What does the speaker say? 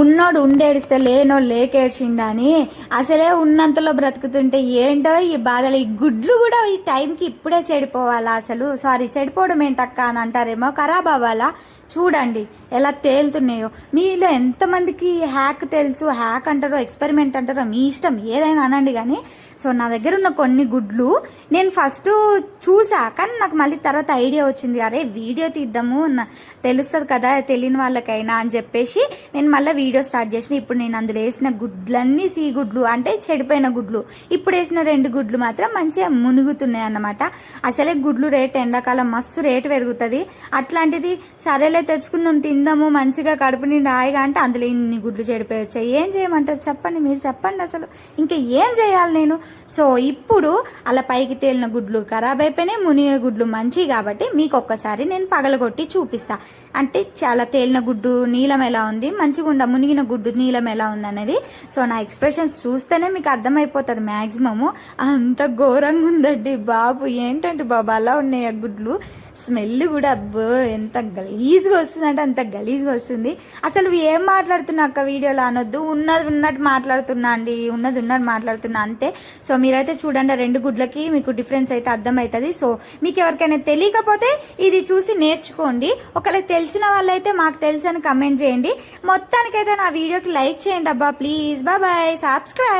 ఉన్నోడు ఉండేడిస్తే లేనోడు లేకేడ్చిండని అసలే ఉన్నంతలో బ్రతుకుతుంటే ఏంటో ఈ బాధలు. ఈ గుడ్లు కూడా ఈ టైంకి ఇప్పుడే చెడిపోవాలా? అసలు సారీ, చెడిపోవడం ఏంటక్క అని అంటారేమో, ఖరాబ్ అవ్వాలా? చూడండి ఎలా తేలుతున్నాయో. మీలో ఎంతమందికి హ్యాక్ తెలుసు? హ్యాక్ అంటారో ఎక్స్పెరిమెంట్ అంటారో మీ ఇష్టం, ఏదైనా అనండి. కానీ సో నా దగ్గర ఉన్న కొన్ని గుడ్లు నేను ఫస్ట్ చూసా, కానీ నాకు మళ్ళీ తర్వాత ఐడియా వచ్చింది, అరే వీడియో తీద్దాము తెలుస్తుంది కదా తెలియని వాళ్ళకైనా అని చెప్పేసి నేను మళ్ళీ వీడియో స్టార్ట్ చేసిన. ఇప్పుడు నేను అందులో వేసిన గుడ్లన్నీ సీ గుడ్లు, అంటే చెడిపోయిన గుడ్లు. ఇప్పుడు వేసిన 2 గుడ్లు మాత్రం మంచిగా మునుగుతున్నాయి అన్నమాట. అసలే గుడ్లు రేట్ ఎండాకాలం మస్తు రేటు పెరుగుతుంది. అట్లాంటిది సరేలే తెచ్చుకుందాం తిందాము మంచిగా కడుపు నిండి హాయిగా అంటే అందులో ఇన్ని గుడ్లు చెడిపోయి వచ్చాయి. ఏం చేయమంటారు చెప్పండి, మీరు చెప్పండి అసలు ఇంకా ఏం చేయాలి నేను? సో ఇప్పుడు అలా పైకి తేలిన గుడ్లు ఖరాబ్ అయిపోయినాయి, మునిగిన గుడ్లు మంచి. కాబట్టి మీకు ఒక్కసారి నేను పగలగొట్టి చూపిస్తా, అంటే చాలా తేలిన గుడ్డు నీలం ఎలా ఉంది, మంచిగా మునిగిన గుడ్డు నీలం ఎలా ఉంది అనేది. సో నా ఎక్స్ప్రెషన్స్ చూస్తేనే మీకు అర్థమైపోతుంది మ్యాక్సిమము. అంత ఘోరంగా ఉందండి బాబు. ఏంటంటే బాబు అలా ఉన్నాయి ఆ గుడ్లు. స్మెల్ కూడా అబ్బో ఎంత గలీజ్గా వస్తుంది అంటే అంత గలీజ్గా వస్తుంది. అసలు ఏం మాట్లాడుతున్నా అక్క వీడియోలో అనొద్దు, ఉన్నది ఉన్నట్టు మాట్లాడుతున్నా అండి, ఉన్నది ఉన్నట్టు మాట్లాడుతున్నా అంతే. సో మీరైతే చూడండి 2 గుడ్లకి మీకు డిఫరెన్స్ అయితే అర్థమవుతుంది. సో మీకు ఎవరికైనా తెలియకపోతే ఇది చూసి నేర్చుకోండి. ఒకవేళ తెలిసిన వాళ్ళైతే మాకు తెలుసు అని కమెంట్ చేయండి. మొత్తానికైతే నా వీడియోకి లైక్ చేయండి అబ్బా ప్లీజ్. Bye, subscribe.